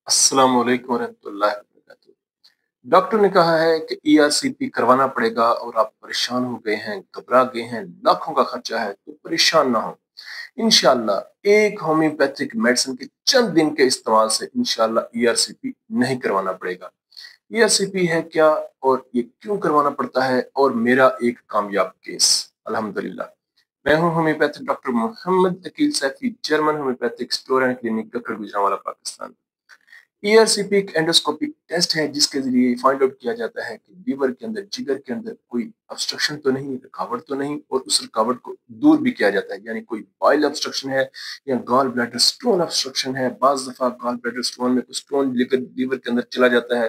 अस्सलाम वालेकुम वरहमतुल्लाहि वबरकातुहू। डॉक्टर ने कहा है कि ईआरसीपी करवाना पड़ेगा और आप परेशान हो गए हैं, घबरा गए हैं, लाखों का खर्चा है, तो परेशान ना हो। इंशाल्लाह एक होम्योपैथिक मेडिसिन के चंद दिन के इस्तेमाल से इंशाल्लाह ईआरसीपी नहीं करवाना पड़ेगा। ईआरसीपी है क्या और ये क्यों करवाना पड़ता है और मेरा एक कामयाब केस। अल्हम्दुलिल्लाह। मैं हूं homeopathic doctor Mohammad Aqeel Saifi, German homeopathic store and clinic, Gakhar Gujranwala, Pakistan. ERCP एक एंडोस्कोपिक टेस्ट है जिसके जरिए फाइंड आउट किया जाता है कि लीवर के अंदर, जिगर के अंदर कोई ऑब्स्ट्रक्शन तो नहीं, रुकावट तो नहीं, और उस रुकावट को दूर भी किया जाता है। यानी कोई बाइल ऑब्स्ट्रक्शन है या गॉल ब्लैडर स्टोन ऑब्स्ट्रक्शन है। बाज दफा गॉल ब्लैडर स्टोन में कुछ स्टोन लीवर के अंदर चला जाता है,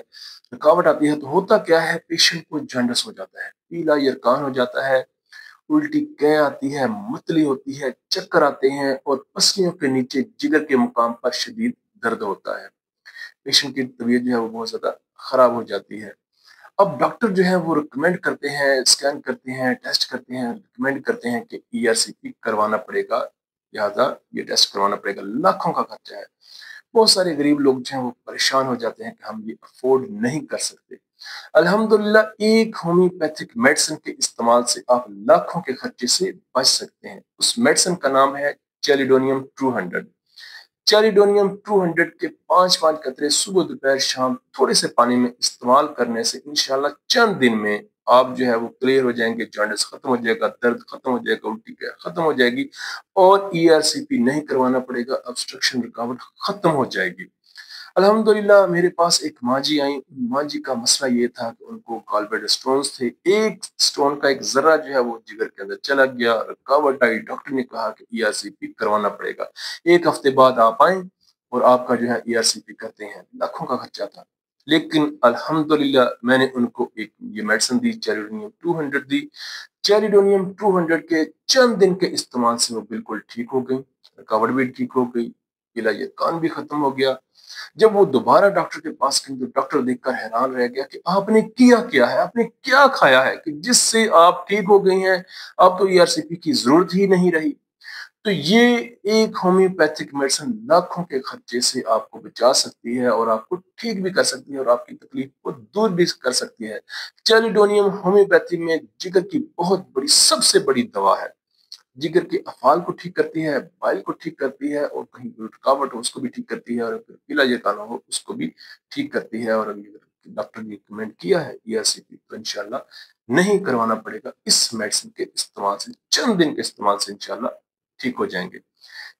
रुकावट आती है, तो होता क्या है, पेशेंट को जॉन्डिस हो जाता है, पीला यरकान हो जाता है, उल्टी कै आती है, मतली होती है, चक्कर आते हैं और पसलियों के नीचे जिगर के मुकाम पर शदीद दर्द होता है। पेशेंट की तबीयत जो है वो बहुत ज्यादा खराब हो जाती है। अब डॉक्टर जो है वो रिकमेंड करते हैं, स्कैन करते हैं, टेस्ट करते हैं, रिकमेंड करते हैं कि ईआरसीपी करवाना पड़ेगा, लिहाजा ये टेस्ट करवाना पड़ेगा। लाखों का खर्चा है। बहुत सारे गरीब लोग जो हैं वो परेशान हो जाते हैं कि हम ये अफोर्ड नहीं कर सकते। अल्हम्दुलिल्लाह एक होम्योपैथिक मेडिसिन के इस्तेमाल से आप लाखों के खर्चे से बच सकते हैं। उस मेडिसिन का नाम है चेलिडोनियम 200। चेरिडोनियम 200 के 5-5 कतरे सुबह दोपहर शाम थोड़े से पानी में इस्तेमाल करने से इंशाल्लाह चंद दिन में आप जो है वो क्लियर हो जाएंगे, जॉन्डिस खत्म हो जाएगा, दर्द खत्म हो जाएगा, उल्टी खत्म हो जाएगी और ईआरसीपी नहीं करवाना पड़ेगा, ऑब्स्ट्रक्शन रुकावट खत्म हो जाएगी। अल्हम्दुलिल्लाह मेरे पास एक माँ जी आई। माँ जी का मसला ये था कि उनको गॉलब्लैडर स्टोन्स थे। एक स्टोन का एक जर्रा जो है वो जिगर के अंदर चला गया, रुकावट आई। डॉक्टर ने कहा कि ईआरसीपी करवाना पड़ेगा। एक हफ्ते बाद आप आए और आपका जो है ईआरसीपी करते हैं। लाखों का खर्चा था, लेकिन अल्हम्दुलिल्लाह मैंने उनको एक ये मेडिसिन दी, चेरिडोनियम 200 दी। चेरिडोनियम 200 के चंद दिन के इस्तेमाल से वो बिल्कुल ठीक हो गई, रुकावट भी ठीक हो गई, पीला ये कान भी खत्म हो गया। जब वो दोबारा डॉक्टर के पास गई तो डॉक्टर देखकर हैरान रह गया कि आपने किया क्या है, आपने क्या खाया है कि जिससे आप ठीक हो गई हैं, अब तो ईआरसीपी की जरूरत ही नहीं रही। तो ये एक होम्योपैथिक मेडिसिन लाखों के खर्चे से आपको बचा सकती है और आपको ठीक भी कर सकती है और आपकी तकलीफ को दूर भी कर सकती है। चेलिडोनियम होम्योपैथी में जिगर की बहुत बड़ी, सबसे बड़ी दवा है। जिगर के अफाल को ठीक करती है, बाइल को ठीक करती है, और कहीं कोई रुकावट हो उसको भी ठीक करती है, और अगर पीला यरकाना हो उसको भी ठीक करती है। और अगर डॉक्टर ने रिकमेंड किया है ईआरसीपी तो इंशाल्लाह नहीं करवाना पड़ेगा। इस मेडिसिन के इस्तेमाल से, चंद दिन के इस्तेमाल से इंशाल्लाह ठीक हो जाएंगे।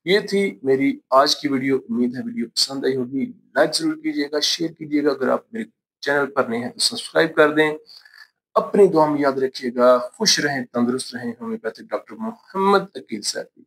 ये थी मेरी आज की वीडियो। उम्मीद है वीडियो पसंद आई होगी। लाइक जरूर कीजिएगा, शेयर कीजिएगा। अगर आप मेरे चैनल पर नए हैं तो सब्सक्राइब कर दें। अपनी दुआ में याद रखिएगा। खुश रहें, तंदुरुस्त रहें। Homeopathic doctor Mohammad Aqeel Saifi.